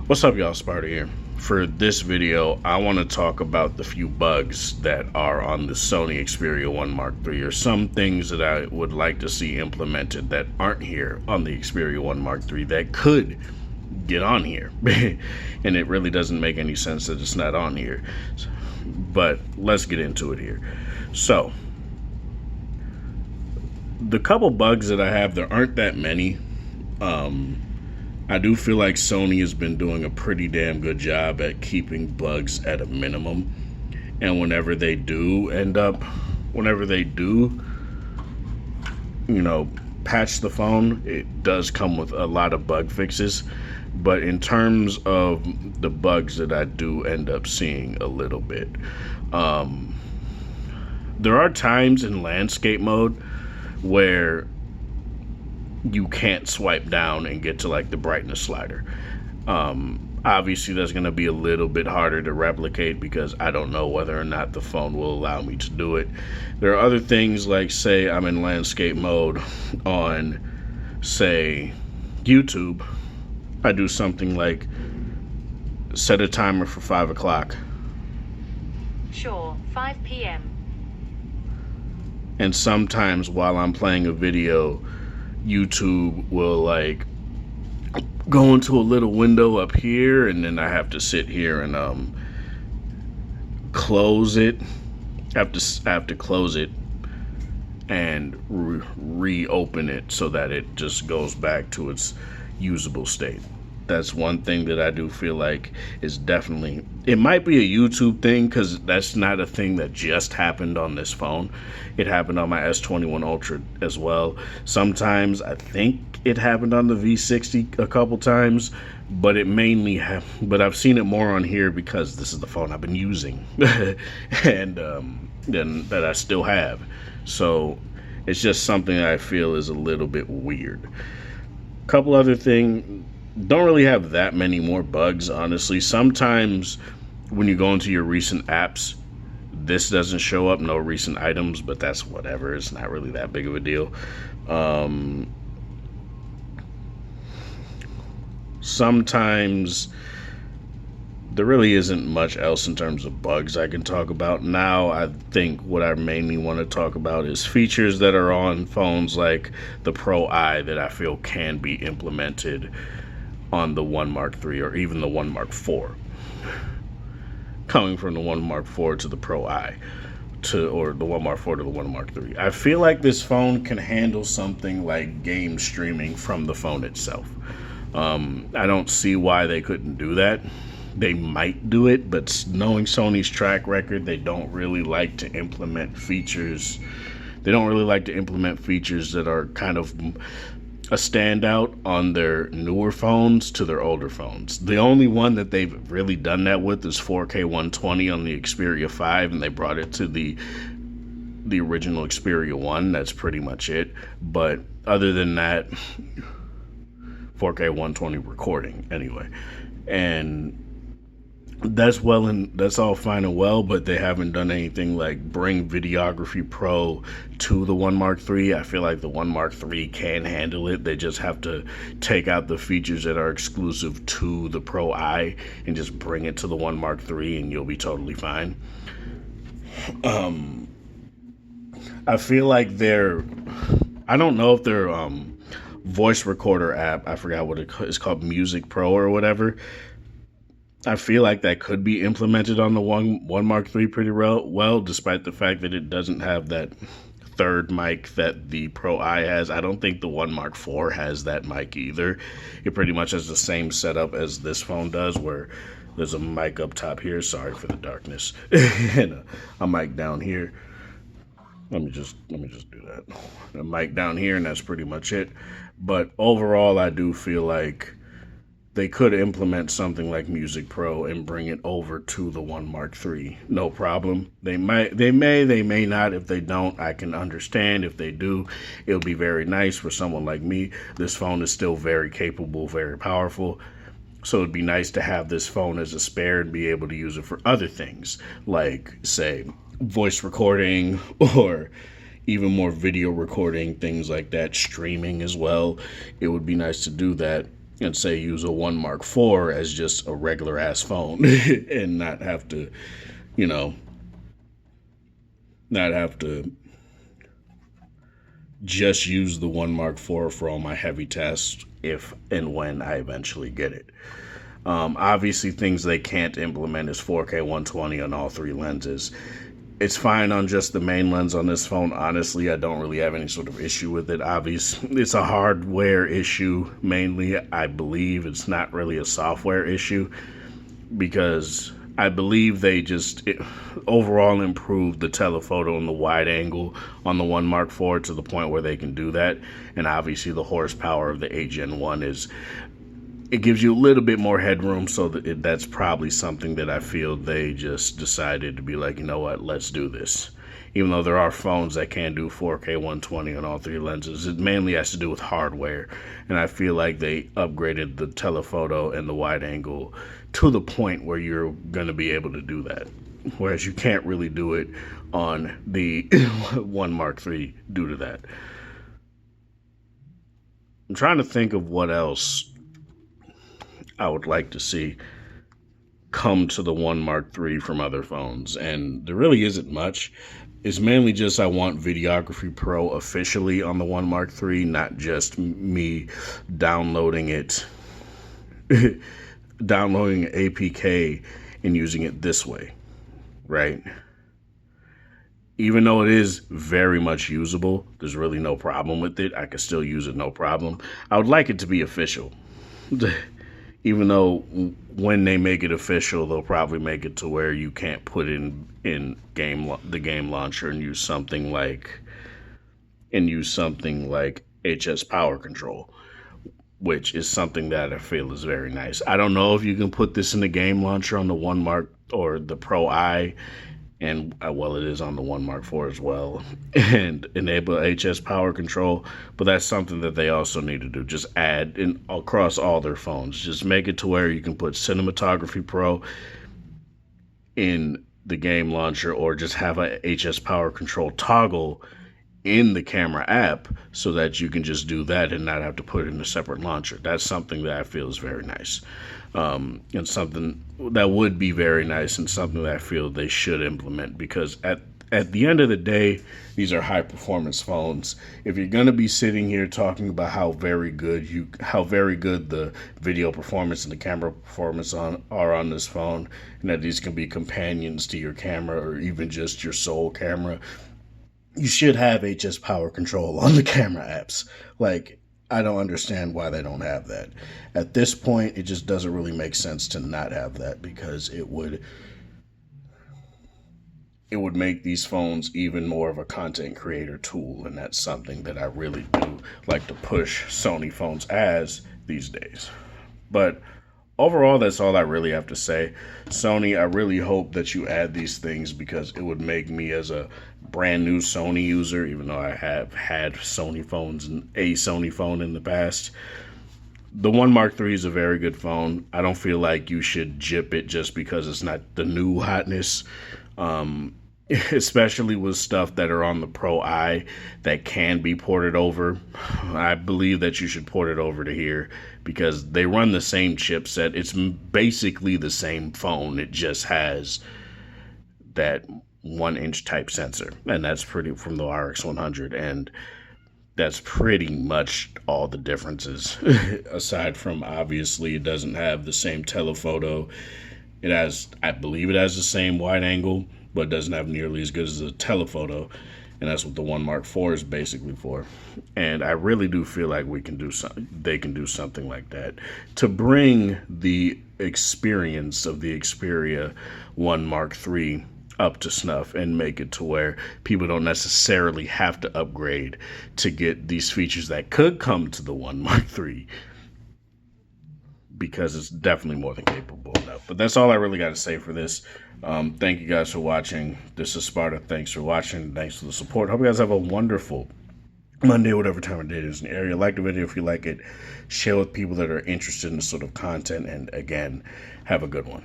What's up, y'all? Sparta here. For this video, I want to talk about the few bugs that are on the Sony Xperia 1 Mark III, or some things that I would like to see implemented that aren't here on the Xperia 1 Mark III that could get on here. And it really doesn't make any sense that it's not on here. But let's get into it here. So, the couple bugs that I have, there aren't that many. I do feel like Sony has been doing a pretty damn good job at keeping bugs at a minimum. And whenever they do, patch the phone, it does come with a lot of bug fixes. But in terms of the bugs that I do end up seeing a little bit, there are times in landscape mode where you can't swipe down and get to like the brightness slider. Obviously that's going to be a little bit harder to replicate because I don't know whether or not the phone will allow me to do it. There are other things like, say I'm in landscape mode on, say, YouTube. I do something like set a timer for 5 o'clock. Sure, 5 p.m. And sometimes while I'm playing a video, YouTube will like go into a little window up here, and then I have to sit here and close it. I have to close it and reopen it so that it just goes back to its usable state. That's one thing that I do feel like is definitely, it might be a YouTube thing because that's not a thing that just happened on this phone. It happened on my S21 Ultra as well. Sometimes I think it happened on the V60 a couple times, but but I've seen it more on here because this is the phone I've been using and then that I still have. So it's just something that I feel is a little bit weird. Couple other things. Don't really have that many more bugs, honestly. Sometimes when you go into your recent apps, this doesn't show up, no recent items, but that's whatever. It's not really that big of a deal. Sometimes there really isn't much else in terms of bugs I can talk about. Now, I think what I mainly want to talk about is features that are on phones like the Pro I that I feel can be implemented on the 1 Mark III or even the 1 Mark IV. Coming from the 1 Mark IV to the Pro I, or the 1 Mark IV to the 1 Mark III. I feel like this phone can handle something like game streaming from the phone itself. I don't see why they couldn't do that. They might do it, but knowing Sony's track record, they don't really like to implement features. They don't really like to implement features that are kind of a standout on their newer phones to their older phones. The only one that they've really done that with is 4K 120 on the Xperia 5, and they brought it to the original Xperia 1. That's pretty much it. But other than that, 4K 120 recording anyway. And that's all fine and well, but they haven't done anything like bring Videography Pro to the 1 Mark III. I feel like the 1 Mark III can handle it. They just have to take out the features that are exclusive to the Pro I and just bring it to the 1 Mark III, and you'll be totally fine. I feel like I don't know if their voice recorder app, I forgot what it's called, Music Pro or whatever. I feel like that could be implemented on the 1 Mark III pretty well, despite the fact that it doesn't have that third mic that the Pro I has. I don't think the 1 Mark IV has that mic either. It pretty much has the same setup as this phone does, where there's a mic up top here. Sorry for the darkness. And a mic down here. Let me just do that. A mic down here, and that's pretty much it. But overall, I do feel like they could implement something like Music Pro and bring it over to the 1 Mark III. No problem. They may not. If they don't, I can understand. If they do, it'll be very nice for someone like me. This phone is still very capable, very powerful. So it'd be nice to have this phone as a spare and be able to use it for other things, like, say, voice recording or even more video recording, things like that, streaming as well. It would be nice to do that and say use a 1 Mark IV as just a regular ass phone and not have to, you know, not have to just use the 1 Mark IV for all my heavy tasks if and when I eventually get it. Obviously, things they can't implement is 4K 120 on all three lenses. It's fine on just the main lens on this phone. Honestly, I don't really have any sort of issue with it. Obviously, it's a hardware issue mainly. I believe it's not really a software issue because I believe they just overall improved the telephoto and the wide angle on the 1 Mark IV to the point where they can do that. And obviously, the horsepower of the 8 Gen 1 is, it gives you a little bit more headroom, so that's probably something that I feel they just decided to be like, you know what, let's do this. Even though there are phones that can do 4K 120 on all three lenses, it mainly has to do with hardware. And I feel like they upgraded the telephoto and the wide angle to the point where you're going to be able to do that. Whereas you can't really do it on the 1 Mark III due to that. I'm trying to think of what else I would like to see come to the 1 Mark III from other phones, and there really isn't much. It's mainly just I want Videography Pro officially on the 1 Mark III, not just me downloading it, downloading APK and using it this way, right? Even though it is very much usable, there's really no problem with it. I can still use it, no problem. I would like it to be official. Even though when they make it official, they'll probably make it to where you can't put in the game launcher and use something like HS Power Control, which is something that I feel is very nice. I don't know if you can put this in the game launcher on the 1 Mark or the Pro I, and well, it is on the 1 Mark IV as well, and enable HS Power Control, but that's something that they also need to do. Just add in across all their phones. Just make it to where you can put Cinematography Pro in the game launcher, or just have a HS Power Control toggle in the camera app so that you can just do that and not have to put it in a separate launcher. That's something that I feel is very nice. And something that would be very nice, and something that I feel they should implement, because at the end of the day, these are high performance phones. If you're going to be sitting here talking about how very good the video performance and the camera performance are on this phone, and that these can be companions to your camera or even just your sole camera, you should have HS Power Control on the camera apps. Like, I don't understand why they don't have that. At this point, it just doesn't really make sense to not have that, because it would make these phones even more of a content creator tool, and that's something that I really do like to push Sony phones as these days. But overall, that's all I really have to say. Sony, I really hope that you add these things, because it would make me, as a brand new Sony user, even though I have had Sony phones and a Sony phone in the past, the 1 Mark III is a very good phone. I don't feel like you should jip it just because it's not the new hotness. Especially with stuff that are on the Pro I that can be ported over. I believe that you should port it over to here, because they run the same chipset. It's basically the same phone. It just has that 1-inch type sensor, and that's pretty from the RX 100, and that's pretty much all the differences. Aside from, obviously, it doesn't have the same telephoto. It has, I believe it has the same wide angle, but doesn't have nearly as good as the telephoto, and that's what the 1 Mark IV is basically for. And I really do feel like they can do something like that to bring the experience of the Xperia 1 Mark III up to snuff, and make it to where people don't necessarily have to upgrade to get these features that could come to the 1 Mark III, because it's definitely more than capable enough. But that's all I really got to say for this. Thank you guys for watching. This is Sparta. Thanks for watching. Thanks for the support. Hope you guys have a wonderful Monday, whatever time of day it is in the area. Like the video if you like it. Share with people that are interested in this sort of content. And again, have a good one.